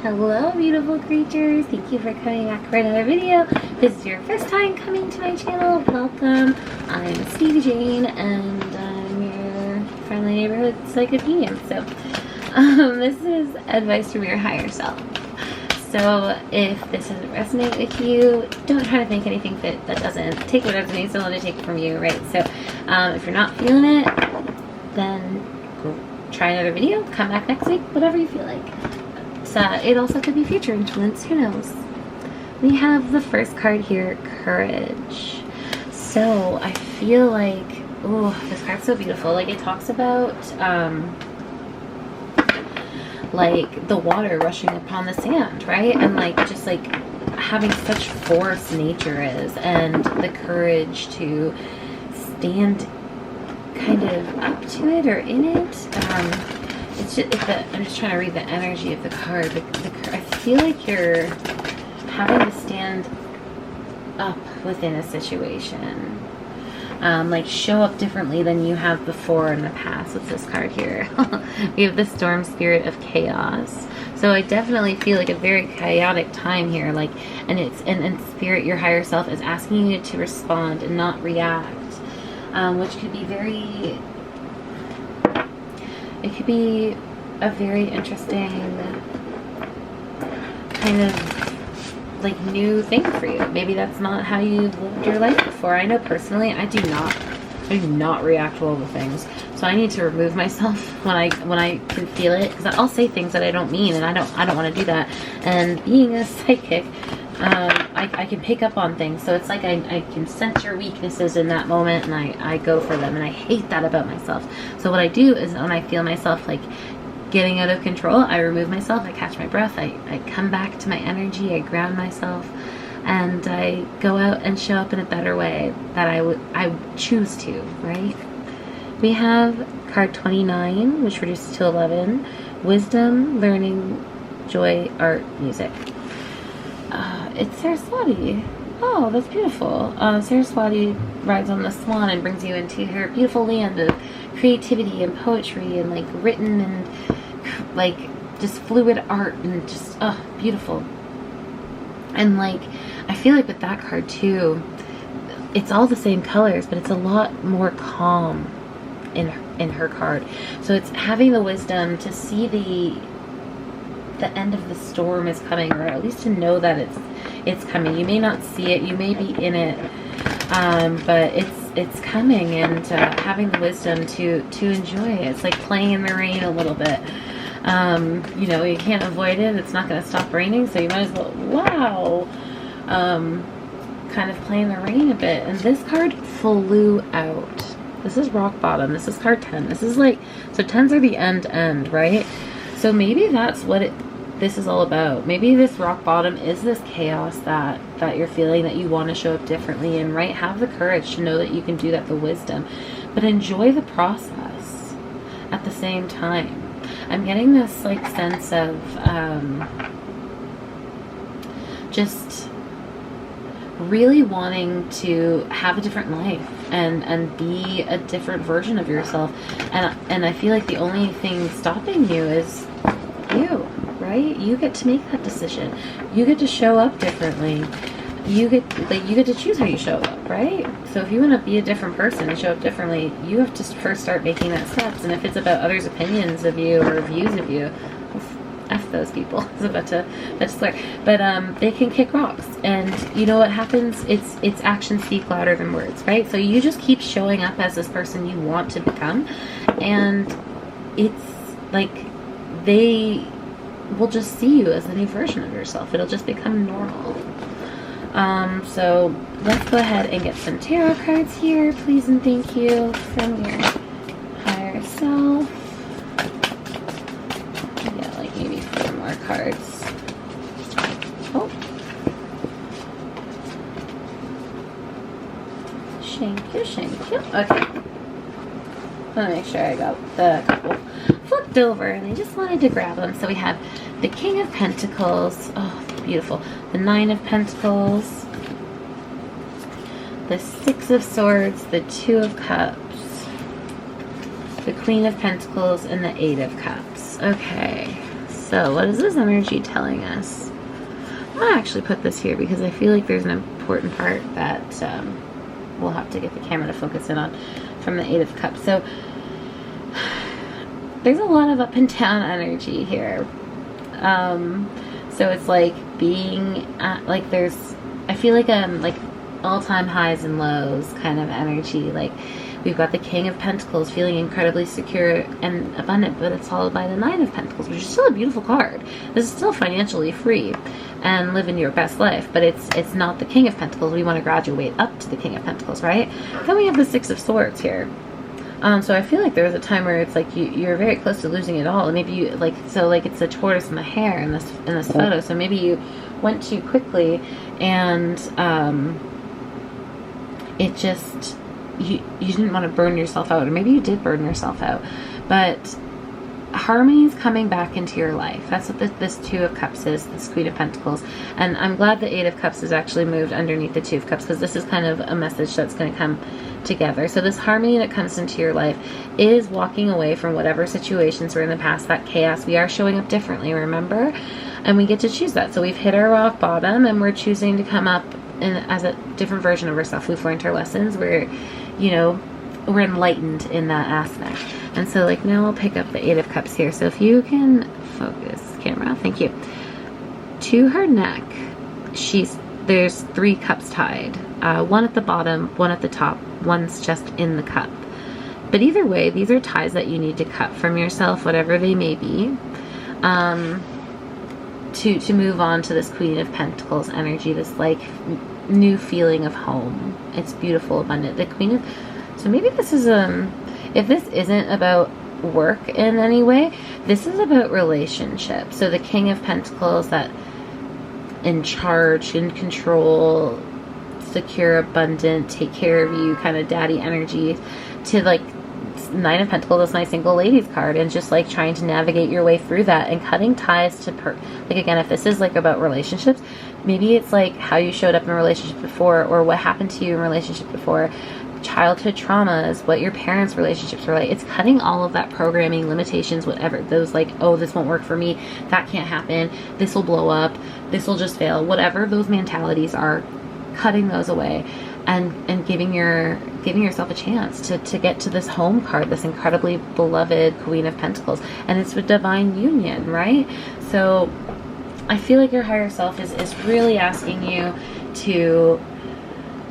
Hello beautiful creatures, thank you for coming back for another video. If this is your first time coming to my channel, welcome. I'm Stevie-Jane and I'm your friendly neighborhood psychic medium. So this is advice from your higher self. So if this doesn't resonate with you, don't try to think anything that doesn't. Take what resonates and let it take it from you, right? So if you're not feeling it, then go try another video, come back next week, whatever you feel like. It also could be future influence, who knows. We have the first card here, Courage. So I feel like, oh, this card's so beautiful. Like it talks about like the water rushing upon the sand, right? And like just like having such force nature is, and the courage to stand kind of up to it or in it. I'm just trying to read the energy of the card. I feel like you're having to stand up within a situation. Like show up differently than you have before in the past with this card here. We have the storm spirit of chaos. So I definitely feel like a very chaotic time here. Like, and spirit, your higher self is asking you to respond and not react, which could be very. It could be a very interesting kind of like new thing for you. Maybe that's not how you've lived your life before. I know personally I do not react well to things. So I need to remove myself when I can feel it, because I'll say things that I don't mean, and I don't want to do that. And being a psychic, I can pick up on things, so it's like I can sense your weaknesses in that moment, and I go for them, and I hate that about myself. So what I do is when I feel myself like getting out of control, I remove myself, I catch my breath, I come back to my energy, I ground myself, and I go out and show up in a better way that I choose to, right? We have card 29, which reduces to 11, wisdom, learning, joy, art, music. It's Saraswati. Oh, that's beautiful. Saraswati rides on the swan and brings you into her beautiful land of creativity and poetry and like written and like just fluid art and just beautiful. And like I feel like with that card too, it's all the same colors, but it's a lot more calm in her card. So it's having the wisdom to see the end of the storm is coming, or at least to know that it's coming. You may not see it, you may be in it, but it's coming, and having the wisdom to enjoy it. It's like playing in the rain a little bit. You know, you can't avoid it. It's not going to stop raining, so you might as well, kind of play in the rain a bit. And this card flew out. This is rock bottom. This is card 10. This is like, so 10s are the end, right? So maybe that's what this is all about. Maybe this rock bottom is this chaos that you're feeling, that you want to show up differently in, right? Have the courage to know that you can do that, the wisdom, but enjoy the process at the same time. I'm getting this like sense of just really wanting to have a different life and be a different version of yourself, and I feel like the only thing stopping you is you, right? You get to make that decision. You get to show up differently. You get to choose how you show up, right? So if you want to be a different person and show up differently, you have to first start making that steps. And if it's about others' opinions of you or views of you, F those people. I was about to swear. But they can kick rocks. And you know what happens? It's actions speak louder than words, right? So you just keep showing up as this person you want to become. And it's like they will just see you as a new version of yourself. It'll just become normal. So let's go ahead and get some tarot cards here, please and thank you, from your higher self. Yeah, like maybe 4 more cards. Oh. Thank you. Okay. Let me make sure I got the couple flipped over, and I just wanted to grab them. So we have the King of Pentacles. Oh, beautiful. The 9 of Pentacles. The 6 of Swords. The 2 of Cups. The Queen of Pentacles and the 8 of Cups. Okay, So what is this energy telling us? I'm gonna actually put this here because I feel like there's an important part that we'll have to get the camera to focus in on from the Eight of Cups. So there's a lot of up and down energy here. So it's like being at, like, there's, I feel like all-time highs and lows kind of energy. Like, we've got the King of Pentacles feeling incredibly secure and abundant, but it's followed by the Nine of Pentacles, which is still a beautiful card. This is still financially free and living your best life, but it's not the King of Pentacles. We want to graduate up to the King of Pentacles, right? Then we have the Six of Swords here. So I feel like there was a time where it's like you're very close to losing it all. And maybe you it's the tortoise and the hare in this photo. So maybe you went too quickly and it just, you didn't want to burn yourself out, or maybe you did burn yourself out, but harmony is coming back into your life. That's what this Two of Cups is, this Queen of Pentacles. And I'm glad the Eight of Cups is actually moved underneath the Two of Cups, because this is kind of a message that's going to come together. So this harmony that comes into your life is walking away from whatever situations were in the past, that chaos. We are showing up differently, remember? And we get to choose that. So we've hit our rock bottom and we're choosing to come up as a different version of ourselves. We've learned our lessons. We're enlightened in that aspect. And so, like, now I'll pick up the Eight of Cups here. So if you can focus, camera, thank you. To her neck, there's 3 cups tied. One at the bottom, one at the top, one's just in the cup. But either way, these are ties that you need to cut from yourself, whatever they may be, to move on to this Queen of Pentacles energy, this like new feeling of home. It's beautiful, abundant. The Queen of, so maybe this is if this isn't about work in any way, this is about relationship. So the King of Pentacles, that in charge, in control, secure, abundant, take care of you kind of daddy energy, to like Nine of Pentacles, that's my single ladies card, and just like trying to navigate your way through that and cutting ties to like, again, if this is like about relationships, maybe it's like how you showed up in a relationship before, or what happened to you in a relationship before, childhood traumas, what your parents' relationships were like. It's cutting all of that programming, limitations, whatever, those like, oh, this won't work for me, that can't happen, this will blow up, this will just fail, whatever those mentalities are, cutting those away and giving yourself a chance to get to this home card, this incredibly beloved Queen of Pentacles. And it's with divine union, right? So I feel like your higher self is really asking you to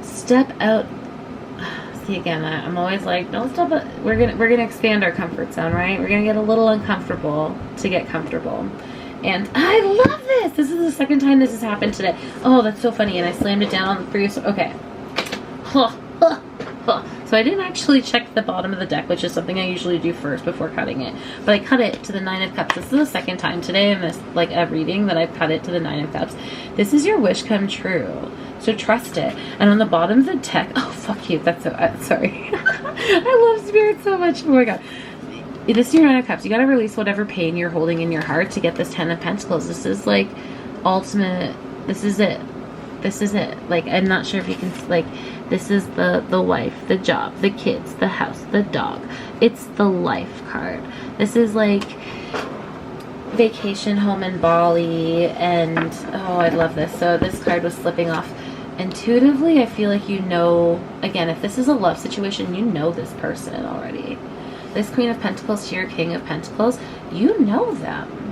step out. See, again, I'm always like, don't step out. We're gonna expand our comfort zone, right? We're gonna get a little uncomfortable to get comfortable. And I love this. This is the second time this has happened today. Oh, that's so funny. And I slammed it down on the previous. Okay. So I didn't actually check the bottom of the deck, which is something I usually do first before cutting it. But I cut it to the Nine of Cups. This is the second time today in this like a reading that I've cut it to the Nine of Cups. This is your wish come true. So trust it. And on the bottom of the deck, oh fuck you. That's so sorry. I love spirit so much. Oh my god. This is your Nine of Cups. You got to release whatever pain you're holding in your heart to get this Ten of Pentacles. This is like ultimate. This is it. This is it. Like, I'm not sure if you can, like, this is the wife, the job, the kids, the house, the dog. It's the life card. This is like vacation home in Bali, and oh, I love this. So this card was slipping off. Intuitively, I feel like, you know, again, if this is a love situation, you know this person already. This Queen of Pentacles to your King of Pentacles, you know them.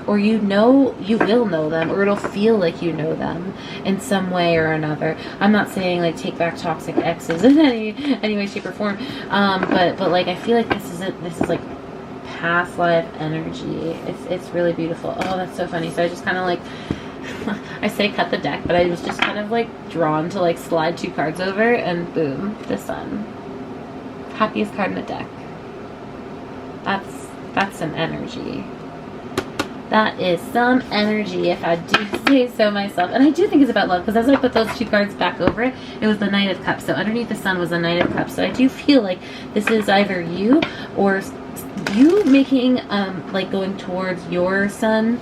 Or you will know them, or it'll feel like you know them in some way or another. I'm not saying like take back toxic exes in any way, shape, or form. But like, I feel like this is it. This is like past life energy. It's really beautiful. Oh, that's so funny. So I just kind of like, I say cut the deck, but I was just kind of like drawn to like slide 2 cards over, and boom, the Sun. Happiest card in the deck. That's some energy. That is some energy, if I do say so myself. And I do think it's about love, because as I put those 2 cards back over it, it was the Knight of Cups. So underneath the Sun was the Knight of Cups. So I do feel like this is either you or you making, like going towards your Sun.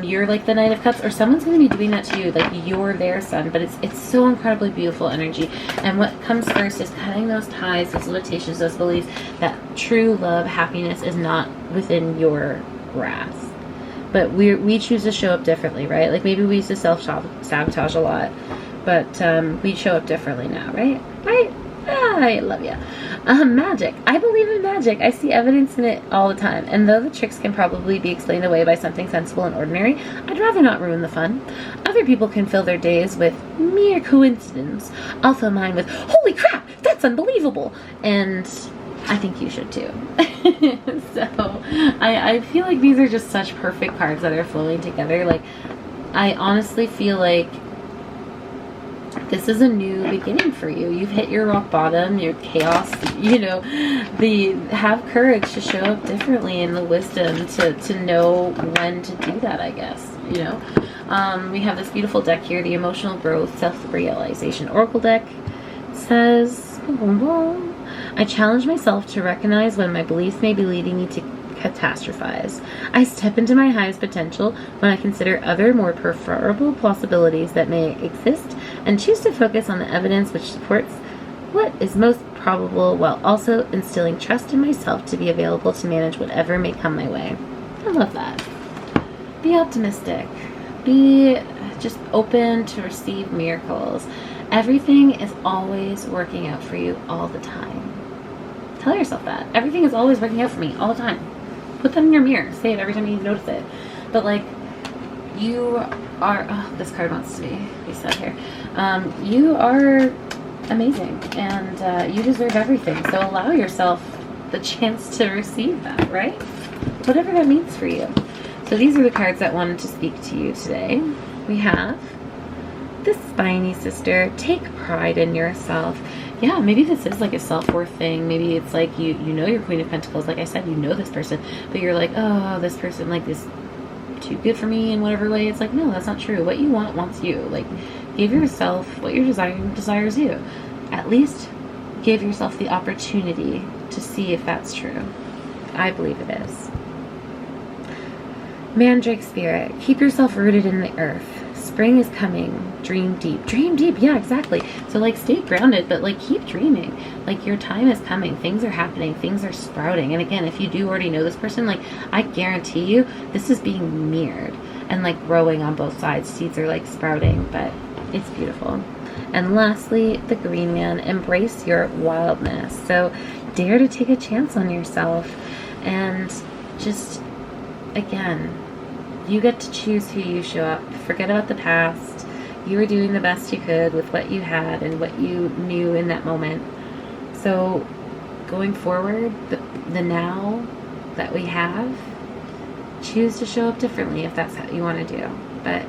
You're like the Knight of Cups, or someone's going to be doing that to you, like you're their Sun. But it's so incredibly beautiful energy. And what comes first is cutting those ties, those limitations, those beliefs that true love, happiness is not within your grasp. but we choose to show up differently, right? Like maybe we used to self-sabotage a lot, but we show up differently now, right? Right? I love you. Magic. I believe in magic. I see evidence in it all the time. And though the tricks can probably be explained away by something sensible and ordinary, I'd rather not ruin the fun. Other people can fill their days with mere coincidence. I'll fill mine with, holy crap, that's unbelievable. And I think you should too. So I feel like these are just such perfect cards that are flowing together. Like, I honestly feel like this is a new beginning for you. You've hit your rock bottom, your chaos, have courage to show up differently and the wisdom to know when to do that, I guess, We have this beautiful deck here, the Emotional Growth Self-Realization Oracle deck. It says, I challenge myself to recognize when my beliefs may be leading me to catastrophize. I step into my highest potential when I consider other more preferable possibilities that may exist and choose to focus on the evidence which supports what is most probable, while also instilling trust in myself to be available to manage whatever may come my way. I love that. Be optimistic. Be just open to receive miracles. Everything is always working out for you all the time. Tell yourself that. Everything is always working out for me all the time. Put that in your mirror. Say it every time you notice it. But like, you are, this card wants to be said here. You are amazing, and you deserve everything. So allow yourself the chance to receive that, right? Whatever that means for you. So these are the cards that wanted to speak to you today. We have the Spiny Sister. Take pride in yourself. Yeah, maybe this is like a self-worth thing. Maybe it's like you know your Queen of Pentacles. Like I said, you know this person, but you're like, oh, this person like is too good for me in whatever way. It's like, no, that's not true. What you want wants you. Like, give yourself what you're desiring desires you. At least give yourself the opportunity to see if that's true. I believe it is. Mandrake Spirit, keep yourself rooted in the earth. Spring is coming. Dream deep. Dream deep. Yeah, exactly. So like stay grounded, but like keep dreaming. Like your time is coming. Things are happening. Things are sprouting. And again, if you do already know this person, like I guarantee you this is being mirrored and like growing on both sides. Seeds are like sprouting, but it's beautiful. And lastly, the Green Man, embrace your wildness. So dare to take a chance on yourself and just, again, you get to choose who you show up. Forget about the past. You were doing the best you could with what you had and what you knew in that moment. So going forward, the now that we have, choose to show up differently if that's what you want to do. But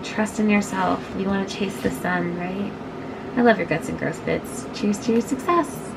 trust in yourself. You want to chase the sun, right? I love your guts and growth bits. Cheers to your success.